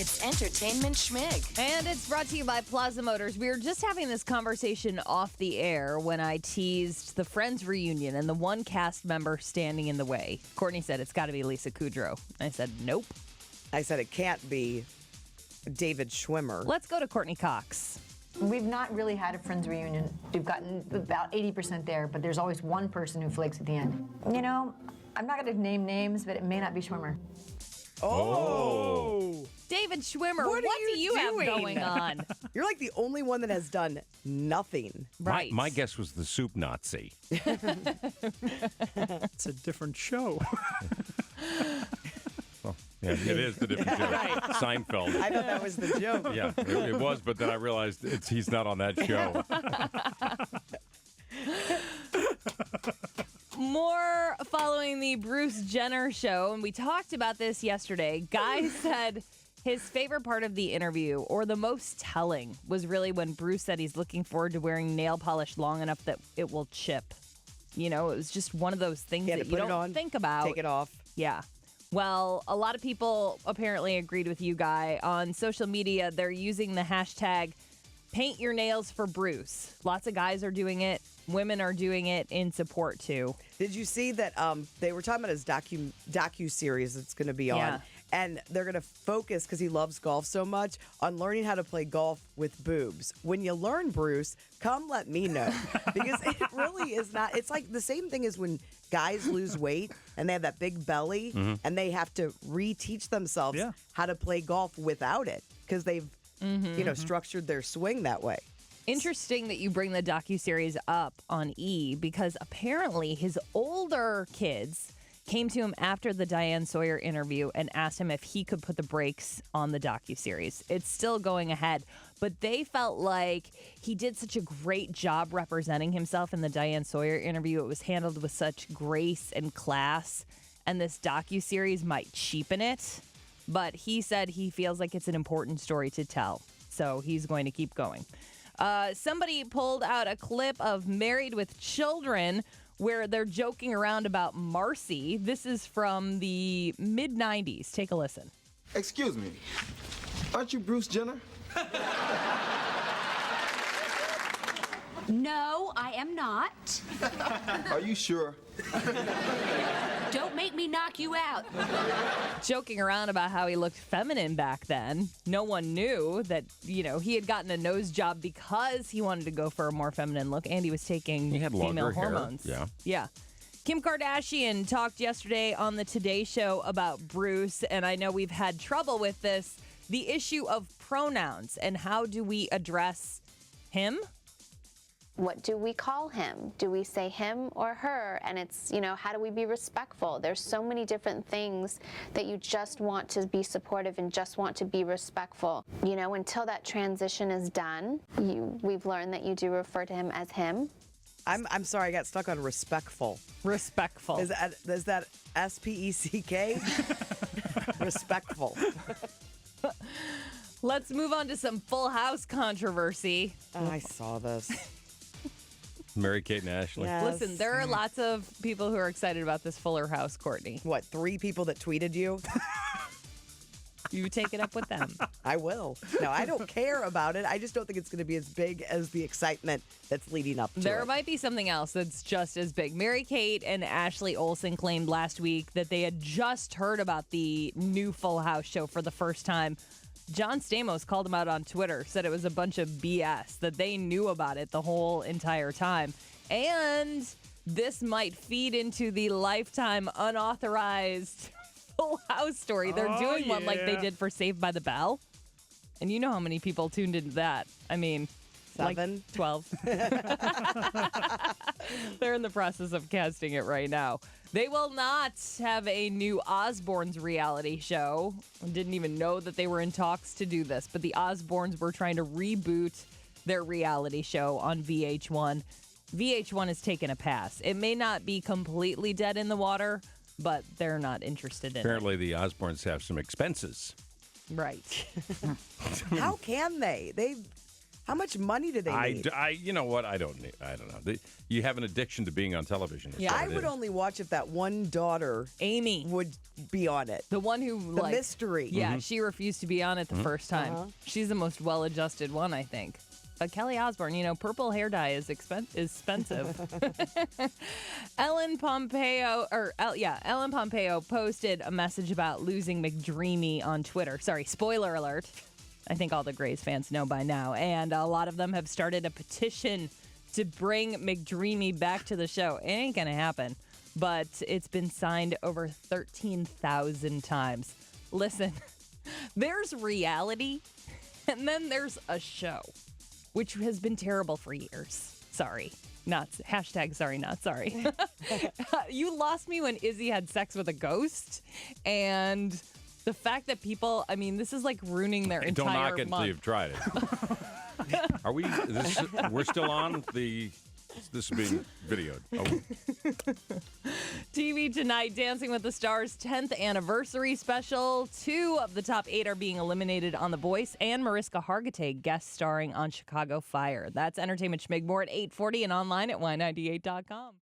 It's Entertainment Schmig. And it's brought to you by Plaza Motors. We were just having this conversation off the air when I teased the Friends reunion and the one cast member standing in the way. Courtney said it's got to be Lisa Kudrow. I said, nope. I said it can't be David Schwimmer. Let's go to Courtney Cox. We've not really had a Friends reunion. We've gotten about 80% there, but there's always one person who flakes at the end. You know, I'm not going to name names, but it may not be Schwimmer. Oh! David Schwimmer, What what are do you you have doing? going on? You're like the only one that has done nothing. Right. My guess was the soup Nazi. It's a different show. Well, yeah, it is the different show. Right. Seinfeld. I thought that was the joke. Yeah, it was, but then I realized he's not on that show. More following the Bruce Jenner show, and we talked about this yesterday. Guy said his favorite part of the interview, or the most telling, was really when Bruce said he's looking forward to wearing nail polish long enough that it will chip. You know, it was just one of those things Yeah, that to you put it don't on, think about. Take it off. Yeah. Well, a lot of people apparently agreed with you, Guy. On social media, they're using the hashtag paint your nails for Bruce. Lots of guys are doing it. Women are doing it in support, too. Did you see that they were talking about his docu-series that's going to be on? Yeah. And they're going to focus, because he loves golf so much, on learning how to play golf with boobs. When you learn, Bruce, come let me know. Because it really is not. It's like the same thing as when guys lose weight and they have that big belly and they have to reteach themselves how to play golf without it because they've structured their swing that way. Interesting that you bring the docuseries up on E! Because apparently his older kids came to him after the Diane Sawyer interview and asked him if he could put the brakes on the docuseries. It's still going ahead, but they felt like he did such a great job representing himself in the Diane Sawyer interview. It was handled with such grace and class, and this docuseries might cheapen it. But he said he feels like it's an important story to tell, so he's going to keep going. Somebody pulled out a clip of Married with Children where they're joking around about Marcy. This is from the mid-90s. Take a listen. Excuse me, aren't you Bruce Jenner? No, I am not. Are you sure? Don't make me knock you out. Joking around about how he looked feminine back then. No one knew that, he had gotten a nose job because he wanted to go for a more feminine look, and he was taking He had female longer hair. hormones. Yeah. Kim Kardashian talked yesterday on the Today Show about Bruce, and I know we've had trouble with this, the issue of pronouns, and how do we address him? What do we call him? Do we say him or her? And it's, how do we be respectful? There's so many different things that you just want to be supportive and just want to be respectful. Until that transition is done, we've learned that you do refer to him as him. I'm sorry, I got stuck on respectful. Respectful. Is that S-P-E-C-K? Respectful. Let's move on to some Full House controversy. Oh, I saw this. Mary-Kate and Ashley. Yes. Listen, there are lots of people who are excited about this Fuller House, Courtney. What, 3 people that tweeted you? You take it up with them. I will. No, I don't care about it. I just don't think it's going to be as big as the excitement that's leading up to it. There might be something else that's just as big. Mary-Kate and Ashley Olsen claimed last week that they had just heard about the new Full House show for the first time. John Stamos called him out on Twitter, said it was a bunch of BS, that they knew about it the whole entire time. And this might feed into the Lifetime unauthorized Full House story. They're doing one like they did for Saved by the Bell. And you know how many people tuned into that. I mean, 7? like 12. They're in the process of casting it right now. They will not have a new Osbournes reality show. I didn't even know that they were in talks to do this, but the Osbournes were trying to reboot their reality show on VH1. VH1 has taken a pass. It may not be completely dead in the water, but they're not interested in Apparently, the Osbournes have some expenses. it. Right. How can they? How much money do they need? You know what? I don't know. You have an addiction to being on television. Yeah. I would only watch if that one daughter, Amy, would be on it. the one who The mystery. Yeah, she refused to be on it the first time. She's the most well-adjusted one, I think. But Kelly Osbourne, purple hair dye is expensive. Ellen Pompeo posted a message about losing McDreamy on Twitter. Sorry, spoiler alert. I think all the Grays fans know by now. And a lot of them have started a petition to bring McDreamy back to the show. It ain't going to happen. But it's been signed over 13,000 times. Listen, there's reality, and then there's a show, which has been terrible for years. Sorry. Sorry, not sorry. You lost me when Izzy had sex with a ghost. And the fact that people, this is like ruining their entire month. Don't knock it until you've tried it. Are we, we're still on this is being videoed. Oh. TV tonight, Dancing with the Stars 10th anniversary special. 2 of the top 8 are being eliminated on The Voice, and Mariska Hargitay guest starring on Chicago Fire. That's Entertainment Schmig. More at 8:40 and online at y98.com.